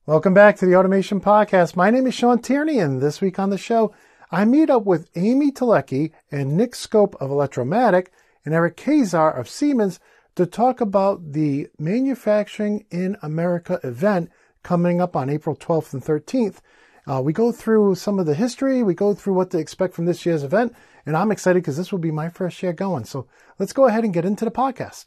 Welcome back to the Automation Podcast. My name is Shawn, and this week on the show, I meet up with Amy Tylutki and Nick Skope of Electro-Matic and Eric Kaczor of Siemens to talk about the Manufacturing in America event coming up on April 12th and 13th. We go through some of the history, we go through what to expect from this year's event, and I'm excited because this will be my first year going. So let's go ahead and get into the podcast.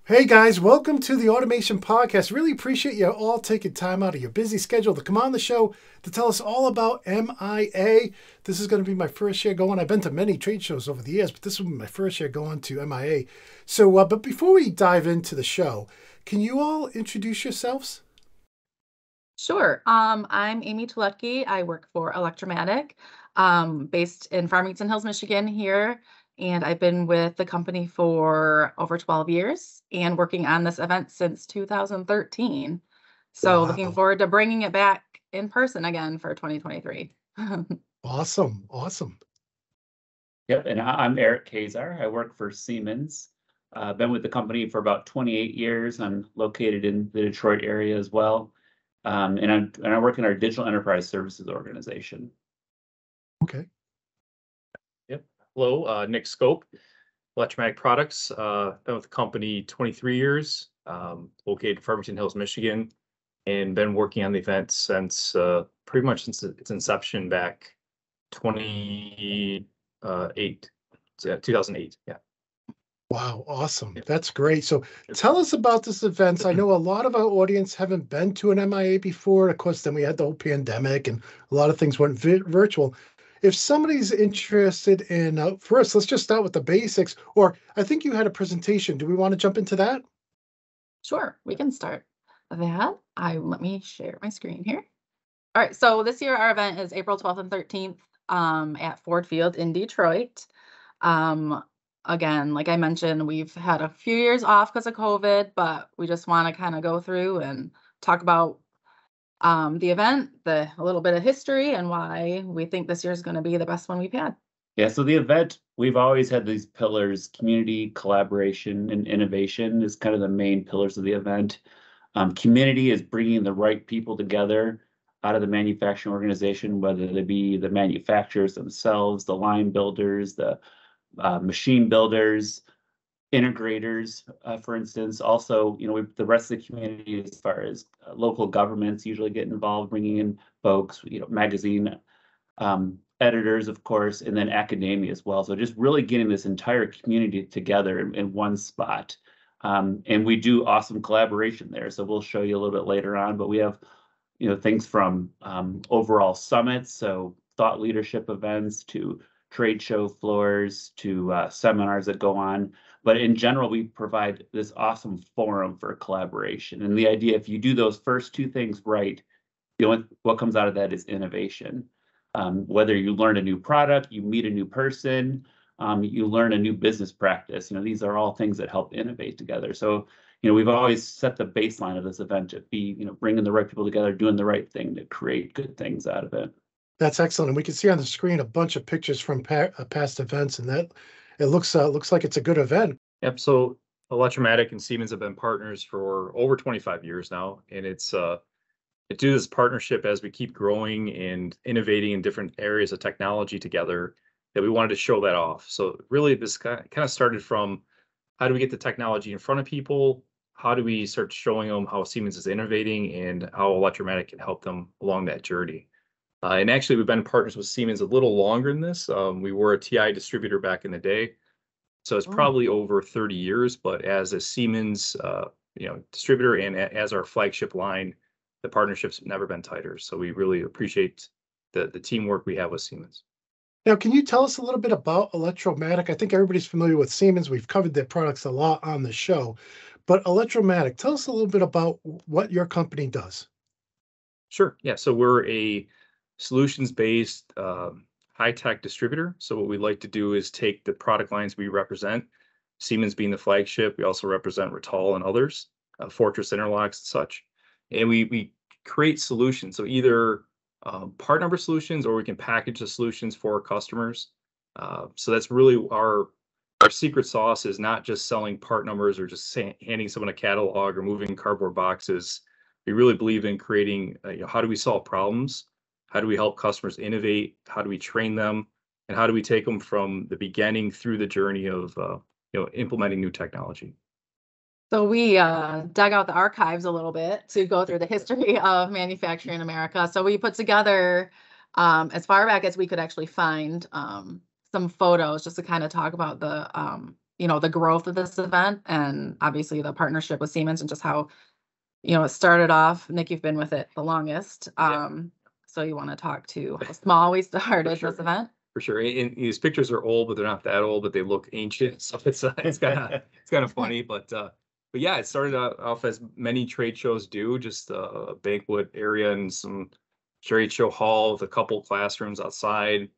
Hey guys, welcome to the Automation Podcast. Really appreciate you all taking time out of your busy schedule to come on the show to tell us all about MIA. This is going to be my first year going. I've been to many trade shows over the years, but this will be my first year going to MIA. So, but before we dive into the show, can you all introduce yourselves? Sure. I'm Amy Tylutki. I work for Electro-Matic, based in Farmington Hills, Michigan here. And I've been with the company for over 12 years and working on this event since 2013. So looking forward to bringing it back in person again for 2023. Awesome. Yep, and I'm Eric Kaczor. I work for Siemens. I've been with the company for about 28 years. I'm located in the Detroit area as well. And I work in our digital enterprise services organization. Okay. Hello, Nick Skope, Electro-Matic Products. Been with the company 23 years, located in Farmington Hills, Michigan, and been working on the event since pretty much since its inception back 2008. Yeah. Wow, awesome. That's great. So tell us about this event. I know a lot of our audience haven't been to an MIA before. Of course, then we had the whole pandemic and a lot of things went virtual. If somebody's interested in, first, let's just start with the basics, or I think you had a presentation. Do we want to jump into that? Sure, we can start that. Let me share my screen here. All right, so this year our event is April 12th and 13th at Ford Field in Detroit. Again, like I mentioned, we've had a few years off because of COVID, but we just want to kind of go through and talk about the event, a little bit of history, and why we think this year is going to be the best one we've had. Yeah, so the event, we've always had these pillars: community, collaboration, and innovation is kind of the main pillars of the event. Community is bringing the right people together out of the manufacturing organization, whether they be the manufacturers themselves, the line builders, the machine builders, integrators, for instance. Also, the rest of the community, as far as local governments, usually get involved, bringing in folks, magazine editors, of course, and then academia as well. So just really getting this entire community together in one spot. And we do awesome collaboration there. So we'll show you a little bit later on, but we have, things from overall summits, so thought leadership events, to trade show floors, to seminars that go on. But in general, we provide this awesome forum for collaboration. And the idea, if you do those first two things right, what comes out of that is innovation. Whether you learn a new product, you meet a new person, you learn a new business practice, these are all things that help innovate together. So, we've always set the baseline of this event to be, bringing the right people together, doing the right thing to create good things out of it. That's excellent. And we can see on the screen a bunch of pictures from past events, and that it looks like it's a good event. Yep. So Electro-Matic and Siemens have been partners for over 25 years now, and it's due to this partnership as we keep growing and innovating in different areas of technology together that we wanted to show that off. So really, this kind of started from how do we get the technology in front of people? How do we start showing them how Siemens is innovating and how Electro-Matic can help them along that journey? And actually, we've been partners with Siemens a little longer than this. We were a TI distributor back in the day, so it's probably over 30 years. But as a Siemens, distributor and as our flagship line, the partnership's never been tighter. So we really appreciate the teamwork we have with Siemens. Now, can you tell us a little bit about Electro-Matic? I think everybody's familiar with Siemens. We've covered their products a lot on the show. But Electro-Matic, tell us a little bit about what your company does. Sure. Yeah. So we're a solutions-based high-tech distributor. So what we like to do is take the product lines we represent, Siemens being the flagship. We also represent Rittal and others, Fortress Interlocks and such. And we create solutions. So either part number solutions, or we can package the solutions for our customers. So that's really our secret sauce, is not just selling part numbers or just handing someone a catalog or moving cardboard boxes. we really believe in creating, how do we solve problems? How do we help customers innovate? How do we train them? And how do we take them from the beginning through the journey of, implementing new technology? So we dug out the archives a little bit to go through the history of manufacturing in America. So we put together, as far back as we could actually find, some photos just to kind of talk about the growth of this event, and obviously the partnership with Siemens and just how, it started off. Nick, you've been with it the longest. So you want to talk to how small we started sure. this event? For sure. And these pictures are old, but they're not that old, but they look ancient. So it's kind of funny, but yeah, it started off as many trade shows do, just a banquet area and some trade show hall with a couple classrooms outside.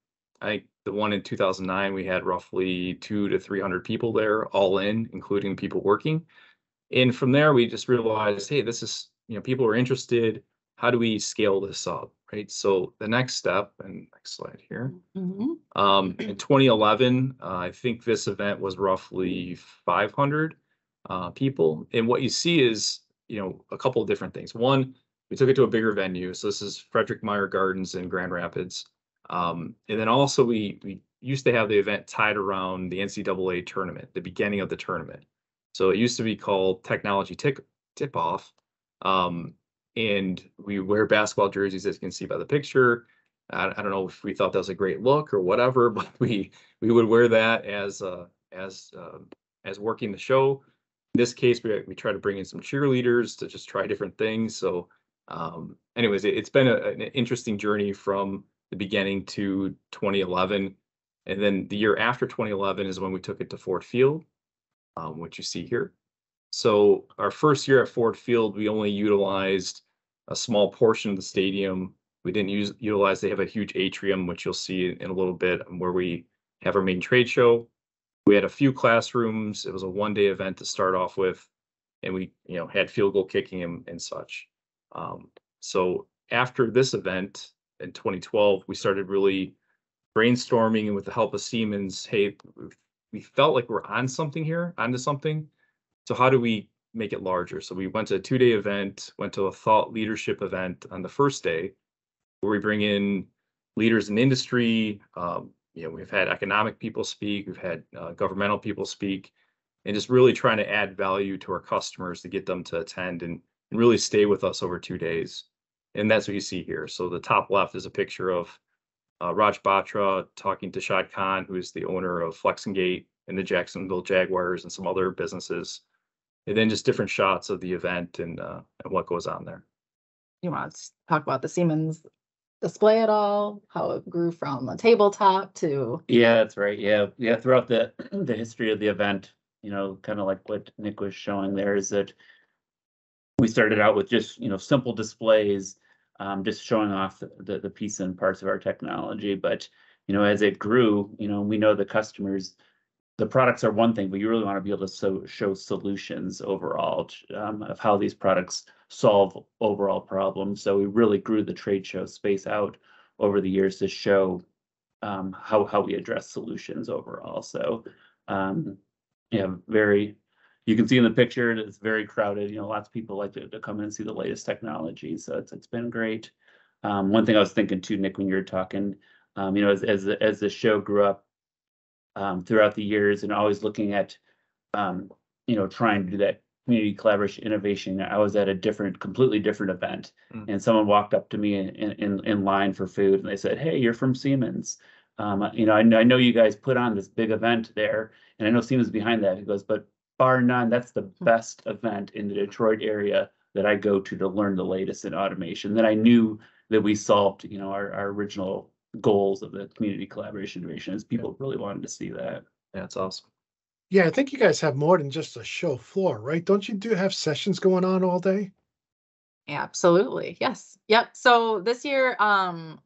I think the one in 2009, we had roughly 200 to 300 people there, all in, including people working. And from there, we just realized, hey, this is, people are interested. How do we scale this up, right? So the next step, and next slide here. Mm-hmm. In 2011, I think this event was roughly 500 people. And what you see is, a couple of different things. One, we took it to a bigger venue. So this is Frederick Meyer Gardens in Grand Rapids. And then also we used to have the event tied around the NCAA tournament, the beginning of the tournament. So it used to be called Technology Tip-Off. And we wear basketball jerseys, as you can see by the picture. I don't know if we thought that was a great look or whatever, but we would wear that as working the show. In this case, we try to bring in some cheerleaders to just try different things. So, anyways, it's been an interesting journey from the beginning to 2011, and then the year after 2011 is when we took it to Ford Field, which you see here. So our first year at Ford Field, we only utilized a small portion of the stadium. We didn't utilize, they have a huge atrium, which you'll see in a little bit, where we have our main trade show. We had a few classrooms. It was a one-day event to start off with, and we had field goal kicking and such. So after this event in 2012, we started really brainstorming, and with the help of Siemens, hey, we felt like we're onto something. So how do we make it larger? So we went to a 2-day event, went to a thought leadership event on the first day, where we bring in leaders in industry. We've had economic people speak, we've had governmental people speak, and just really trying to add value to our customers to get them to attend and really stay with us over 2 days. And that's what you see here. So the top left is a picture of Raj Batra talking to Shad Khan, who is the owner of Flexingate and the Jacksonville Jaguars and some other businesses. And then just different shots of the event and what goes on there. You want to talk about the Siemens display at all? How it grew from a tabletop to... Yeah, that's right. Yeah. Throughout the history of the event, kind of like what Nick was showing there, is that we started out with just simple displays, just showing off the piece and parts of our technology. But as it grew, we know the customers. The products are one thing, but you really want to be able to show solutions overall of how these products solve overall problems. So we really grew the trade show space out over the years to show how we address solutions overall. So you can see in the picture it's very crowded. Lots of people like to come in and see the latest technology. So it's been great. One thing I was thinking too, Nick, when you were talking, as the show grew up, throughout the years, and always looking at, trying to do that community collaboration innovation. I was at a completely different event, and someone walked up to me in line for food, and they said, "Hey, you're from Siemens. I know you guys put on this big event there, and I know Siemens is behind that." He goes, "But bar none, that's the best event in the Detroit area that I go to learn the latest in automation." Then I knew that we solved, our original goals of the community collaboration innovation, is people really wanted to see that. Yeah, that's awesome. Yeah, I think you guys have more than just a show floor, right? Don't you have sessions going on all day? Absolutely. Yes. Yep. So this year,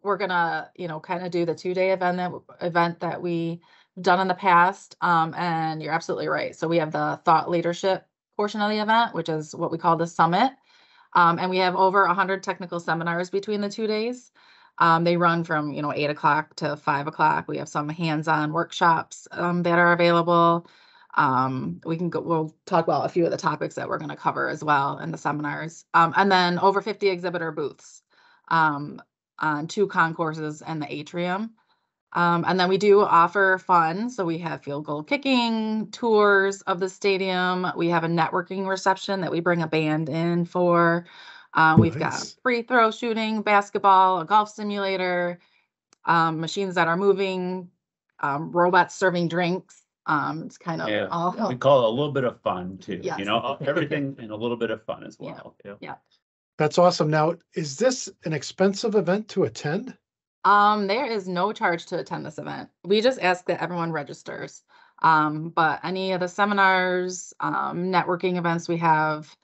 we're gonna, kind of do the 2-day event that we done in the past. And you're absolutely right. So we have the thought leadership portion of the event, which is what we call the summit. And we have over 100 technical seminars between the 2 days. They run from 8 o'clock to 5 o'clock. We have some hands-on workshops that are available. We'll talk about a few of the topics that we're going to cover as well in the seminars. And then over 50 exhibitor booths on 2 concourses and the atrium. And then we do offer fun. So we have field goal kicking, tours of the stadium. We have a networking reception that we bring a band in for. We've got Nice. free throw shooting, basketball, a golf simulator, machines that are moving, robots serving drinks. It's kind of Yeah, all. we call it a little bit of fun too, Yes. you know, everything and a little bit of fun as Yeah. well. Yeah. That's awesome. Now, is this an expensive event to attend? There is no charge to attend this event. We just ask that everyone registers. But any of the seminars, networking events we have,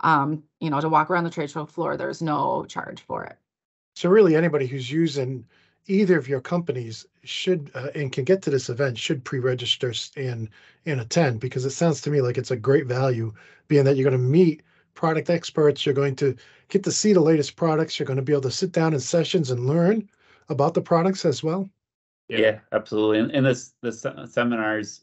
to walk around the trade show floor, there's no charge for it. So really anybody who's using either of your companies should and can get to this event should pre-register and attend, because it sounds to me like it's a great value, being that you're going to meet product experts, you're going to get to see the latest products, you're going to be able to sit down in sessions and learn about the products as well. Yeah, absolutely. And the seminars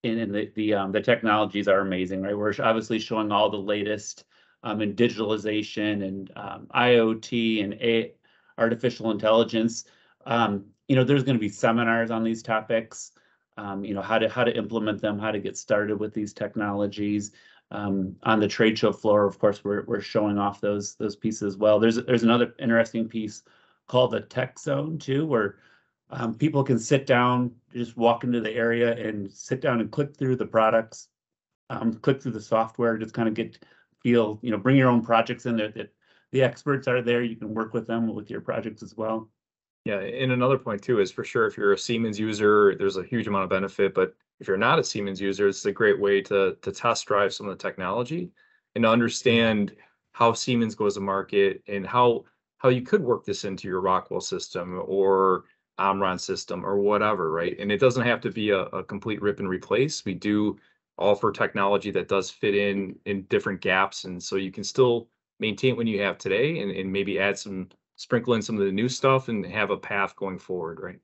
and the technologies are amazing, right? We're obviously showing all the latest in digitalization and IoT and artificial intelligence. There's going to be seminars on these topics. How to implement them, how to get started with these technologies. On the trade show floor, of course, we're showing off those pieces as well. There's another interesting piece called the tech zone too, where people can sit down, just walk into the area and sit down and click through the products, click through the software, just kind of bring your own projects in there. That the experts are there. You can work with them with your projects as well. Yeah, and another point too is for sure if you're a Siemens user, there's a huge amount of benefit. But if you're not a Siemens user, it's a great way to test drive some of the technology and to understand how Siemens goes to market and how you could work this into your Rockwell system or Omron system or whatever, right? And it doesn't have to be a complete rip and replace. We do offer technology that does fit in different gaps, and so you can still maintain what you have today and maybe sprinkle in some of the new stuff and have a path going forward, right?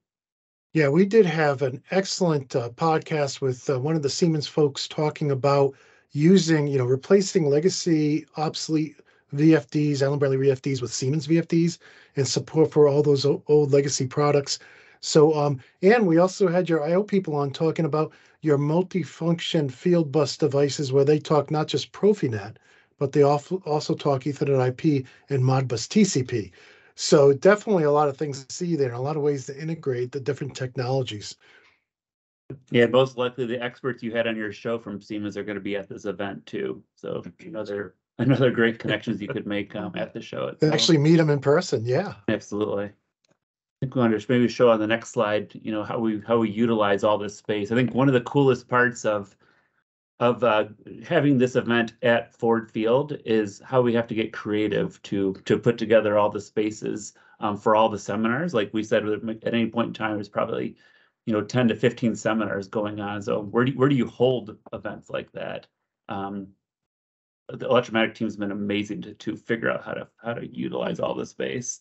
Yeah, we did have an excellent podcast with one of the Siemens folks talking about replacing legacy, obsolete VFDs, Allen Bradley VFDs with Siemens VFDs and support for all those old legacy products. So, and we also had your IO people on talking about your multifunction field bus devices, where they talk not just Profinet, but they also talk Ethernet IP and Modbus TCP. So definitely a lot of things to see there, a lot of ways to integrate the different technologies. Yeah, most likely the experts you had on your show from Siemens are going to be at this event too. So another great connections you could make at the show itself. Actually meet them in person. Yeah, absolutely. I think we want to maybe show on the next slide, how we utilize all this space. I think one of the coolest parts of having this event at Ford Field is how we have to get creative to put together all the spaces for all the seminars. Like we said, at any point in time, there's probably 10 to 15 seminars going on. So where do you hold events like that? The Electro-Matic team's been amazing to figure out how to utilize all the space.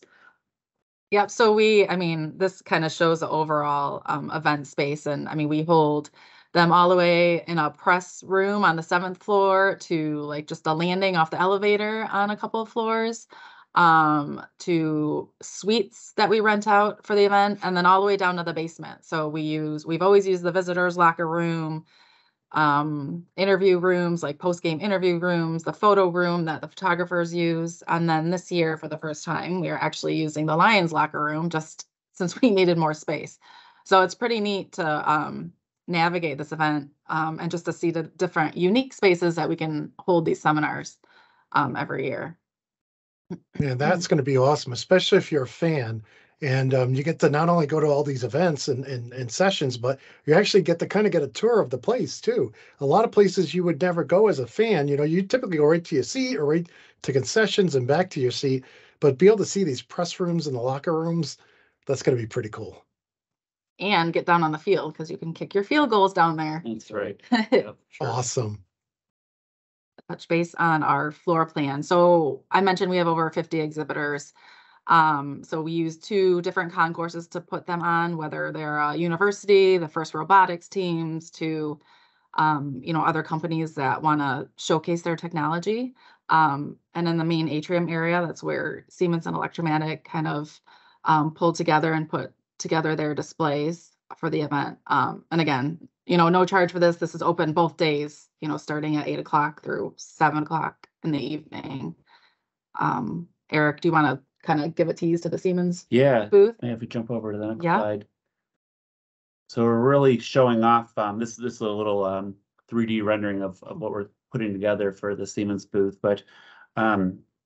Yep. So this kind of shows the overall event space. And we hold them all the way in a press room on the 7th floor to like just a landing off the elevator on a couple of floors, to suites that we rent out for the event, and then all the way down to the basement. So we've always used the visitors locker room, interview rooms, like post-game interview rooms, the photo room that the photographers use. And then this year, for the first time, we are actually using the Lions locker room just since we needed more space. So it's pretty neat to navigate this event and just to see the different unique spaces that we can hold these seminars every year. Yeah, that's going to be awesome, especially if you're a fan. And you get to not only go to all these events and sessions, but you actually get to kind of get a tour of the place too. A lot of places you would never go as a fan. You typically go right to your seat or right to concessions and back to your seat. But be able to see these press rooms and the locker rooms, that's going to be pretty cool. And get down on the field because you can kick your field goals down there. That's right. Yeah, sure. Awesome. Touch base on our floor plan. So I mentioned we have over 50 exhibitors. So we use 2 different concourses to put them on, whether they're a university, the first robotics teams, to other companies that want to showcase their technology. And in the main atrium area, that's where Siemens and Electro-Matic kind of pulled together and put together their displays for the event. And again, no charge for this. This is open both days, starting at 8 o'clock through 7 o'clock in the evening. Eric, do you want to kind of give a tease to the Siemens booth? Yeah, if we jump over to the next slide. So we're really showing off, this is a little 3D rendering of what we're putting together for the Siemens booth, but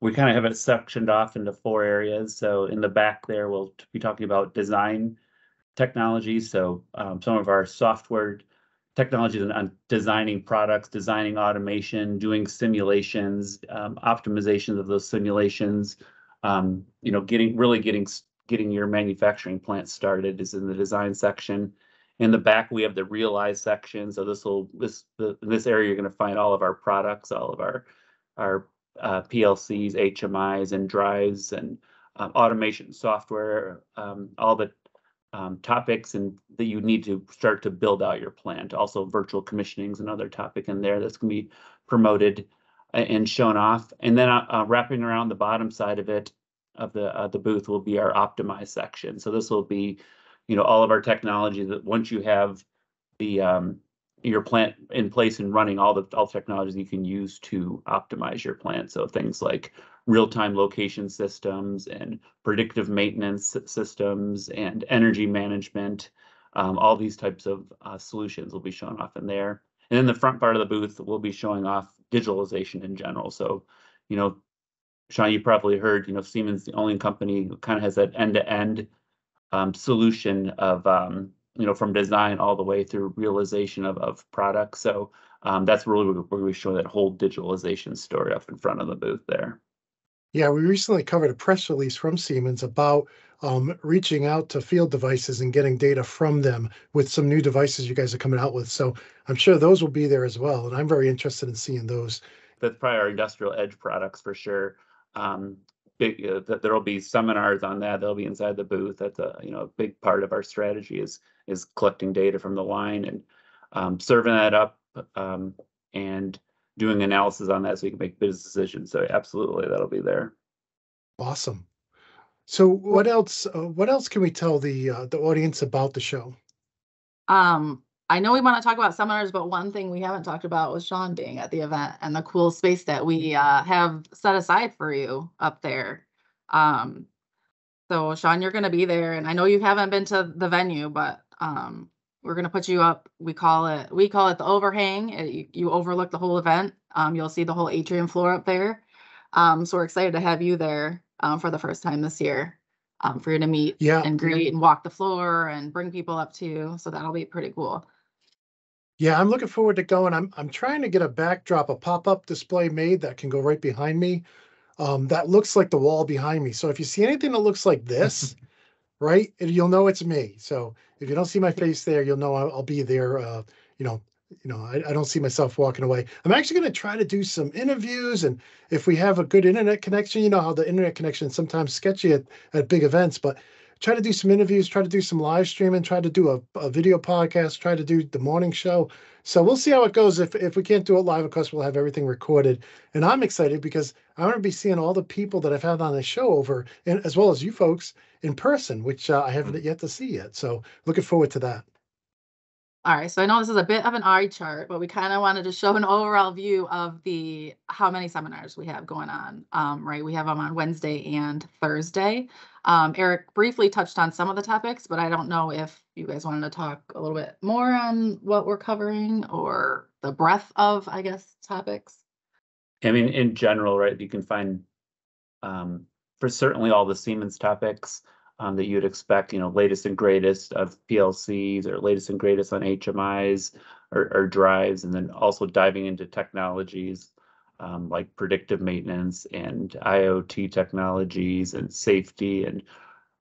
we kind of have it sectioned off into 4 areas. So in the back there, we'll be talking about design technologies. So some of our software technologies on designing products, designing automation, doing simulations, optimizations of those simulations, getting your manufacturing plant started is in the design section. In the back, we have the realize section. So in this area, you're going to find all of our products, all of our PLCs, HMIs, and drives, and automation software, all the topics that you need to start to build out your plant. Also, virtual commissioning is another topic in there that's going to be promoted and shown off. And then wrapping around the bottom side of it, of the booth, will be our optimize section. So this will be, all of our technology that once you have your plant in place and running, all the technologies you can use to optimize your plant. So things like real-time location systems and predictive maintenance systems and energy management, all these types of solutions will be shown off in there. And in the front part of the booth, we'll be showing off digitalization in general. So, Shawn, you probably heard, Siemens, the only company who kind of has that end-to-end solution of, from design all the way through realization of products. So that's really where we show that whole digitalization story up in front of the booth there. Yeah, we recently covered a press release from Siemens about reaching out to field devices and getting data from them with some new devices you guys are coming out with. So I'm sure those will be there as well. And I'm very interested in seeing those. That's probably our industrial edge products for sure. There will be seminars on that. They'll be inside the booth. That's a big part of our strategy is collecting data from the line and serving that up and doing analysis on that so you can make business decisions. So absolutely, that'll be there. Awesome. So what else can we tell the audience about the show? I know we want to talk about seminars, but one thing we haven't talked about was Shawn being at the event and the cool space that we have set aside for you up there. So Shawn, you're going to be there, and I know you haven't been to the venue, but we're going to put you up. We call it the overhang. You overlook the whole event. You'll see the whole atrium floor up there. So we're excited to have you there for the first time this year. For you to meet and greet and walk the floor and bring people up to you. So that'll be pretty cool. Yeah, I'm looking forward to going. I'm trying to get a backdrop, a pop-up display made that can go right behind me. That looks like the wall behind me. So if you see anything that looks like this, right, you'll know it's me. So if you don't see my face there, you'll know I'll be there. I don't see myself walking away. I'm actually going to try to do some interviews, and if we have a good internet connection, you know how the internet connection is sometimes sketchy at big events, but try to do some interviews, try to do some live streaming, try to do a video podcast, try to do the morning show. So we'll see how it goes. If we can't do it live, of course, we'll have everything recorded. And I'm excited because I'm going to be seeing all the people that I've had on the show over, and as well as you folks in person, which I haven't yet to see yet. So looking forward to that. All right, so I know this is a bit of an eye chart, but we kind of wanted to show an overall view of how many seminars we have going on. Right, we have them on Wednesday and Thursday. Eric briefly touched on some of the topics, but I don't know if you guys wanted to talk a little bit more on what we're covering or the breadth of, I guess, topics. I mean, in general, right, you can find for certainly all the Siemens topics that you'd expect, latest and greatest of PLCs or latest and greatest on HMIs or drives, and then also diving into technologies like predictive maintenance and IoT technologies and safety and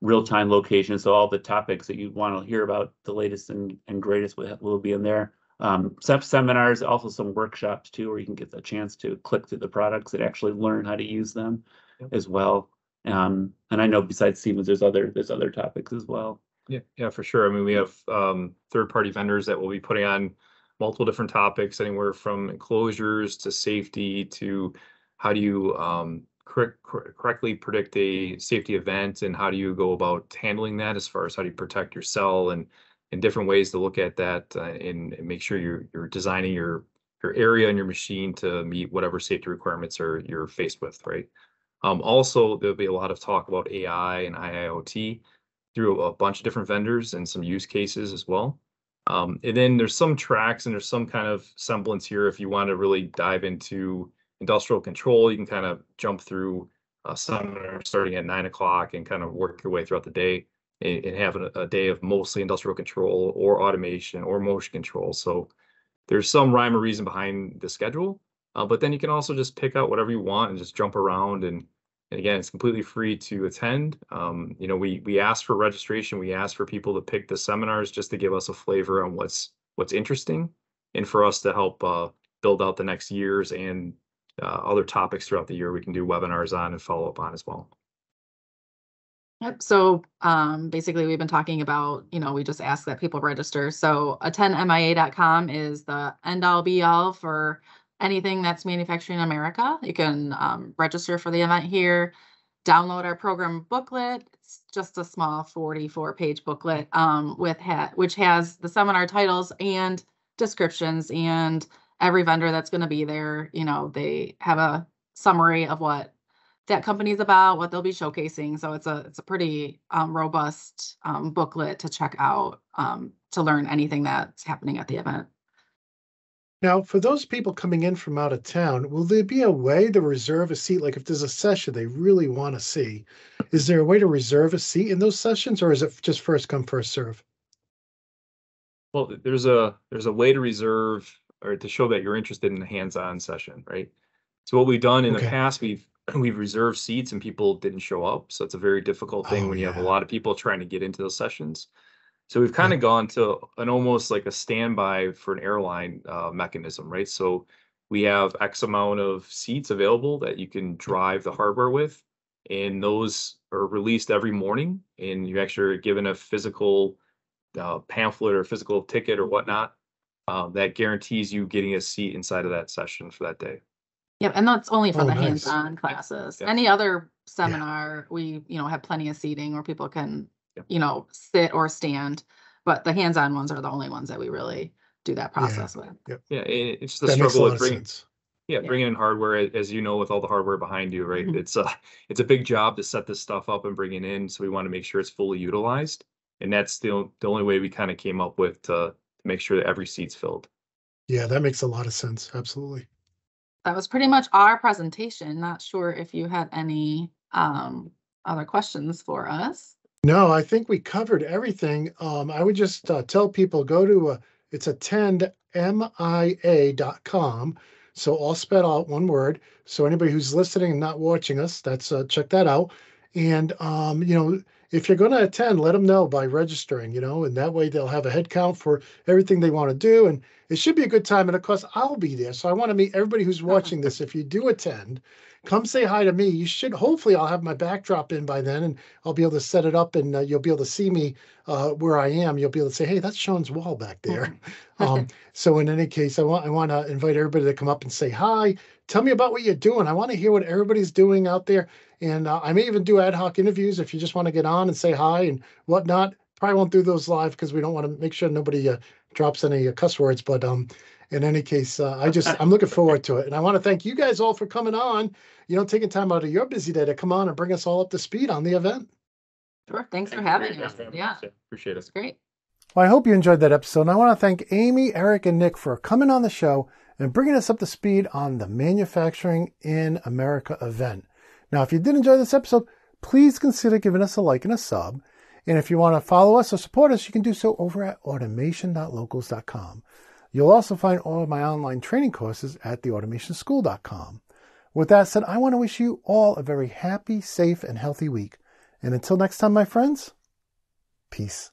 real-time location. So all the topics that you want to hear about, the latest and greatest will be in there. Some seminars, also some workshops too, where you can get the chance to click through the products and actually learn how to use them as well. And I know besides Siemens, there's other topics as well. Yeah, for sure. I mean, we have third-party vendors that will be putting on multiple different topics, anywhere from enclosures to safety to how do you correctly predict a safety event, and how do you go about handling that as far as how do you protect your cell, and different ways to look at that, and make sure you're designing your area and your machine to meet whatever safety requirements you're faced with, right? Also, there'll be a lot of talk about AI and IIoT through a bunch of different vendors and some use cases as well. And then there's some tracks and there's some kind of semblance here. If you want to really dive into industrial control, you can kind of jump through a seminar starting at 9 o'clock and kind of work your way throughout the day, and have a day of mostly industrial control or automation or motion control. So there's some rhyme or reason behind the schedule, but then you can also just pick out whatever you want and just jump around. And again, it's completely free to attend. We ask for registration. We ask for people to pick the seminars just to give us a flavor on what's interesting, and for us to help build out the next years and other topics throughout the year we can do webinars on and follow up on as well. Yep. So basically, we've been talking about, we just ask that people register. So attendmia.com is the end all be all for anything that's manufacturing in America. You can register for the event here, download our program booklet. It's just a small 44-page booklet which has the seminar titles and descriptions and every vendor that's going to be there. They have a summary of what that company's about, what they'll be showcasing. So it's a pretty robust booklet to check out to learn anything that's happening at the event. Now, for those people coming in from out of town, will there be a way to reserve a seat? Like if there's a session they really want to see, is there a way to reserve a seat in those sessions, or is it just first come, first serve? Well, there's a way to reserve or to show that you're interested in the hands-on session, right? So what we've done in the past, we've reserved seats and people didn't show up. So it's a very difficult thing when you have a lot of people trying to get into those sessions. So we've kind of gone to an almost like a standby for an airline mechanism, right? So we have X amount of seats available that you can drive the hardware with, and those are released every morning, and you actually are given a physical pamphlet or physical ticket or whatnot that guarantees you getting a seat inside of that session for that day. Yep, and that's only for the hands-on classes. Yep. Any other seminar, we have plenty of seating where people can sit or stand, but the hands-on ones are the only ones that we really do that process with. Yep. Yeah, it's the struggle with bringing in hardware, as you know, with all the hardware behind you, right? Mm-hmm. It's a big job to set this stuff up and bring it in, so we want to make sure it's fully utilized, and that's the only way we kind of came up with to make sure that every seat's filled. Yeah, that makes a lot of sense. Absolutely. That was pretty much our presentation. Not sure if you had any other questions for us. No, I think we covered everything. I would just tell people, go to it's attendmia.com. So all spelled out, one word. So anybody who's listening and not watching us, that's check that out. And if you're going to attend, let them know by registering, and that way they'll have a head count for everything they want to do. And it should be a good time. And of course, I'll be there. So I want to meet everybody who's watching this. If you do attend, come say hi to me. Hopefully I'll have my backdrop in by then, and I'll be able to set it up, and you'll be able to see me where I am. You'll be able to say, hey, that's Shawn's wall back there. So in any case, I want to invite everybody to come up and say hi. Tell me about what you're doing. I want to hear what everybody's doing out there. And I may even do ad hoc interviews if you just want to get on and say hi and whatnot. Probably won't do those live because we don't want to make sure nobody drops any cuss words. But in any case, I'm looking forward to it. And I want to thank you guys all for coming on, taking time out of your busy day to come on and bring us all up to speed on the event. Sure. Thanks for having us. Yeah. Appreciate it. It's great. Well, I hope you enjoyed that episode. And I want to thank Amy, Eric, and Nick for coming on the show and bringing us up to speed on the Manufacturing in America event. Now, if you did enjoy this episode, please consider giving us a like and a sub. And if you want to follow us or support us, you can do so over at automation.locals.com. You'll also find all of my online training courses at theautomationschool.com. With that said, I want to wish you all a very happy, safe, and healthy week. And until next time, my friends, peace.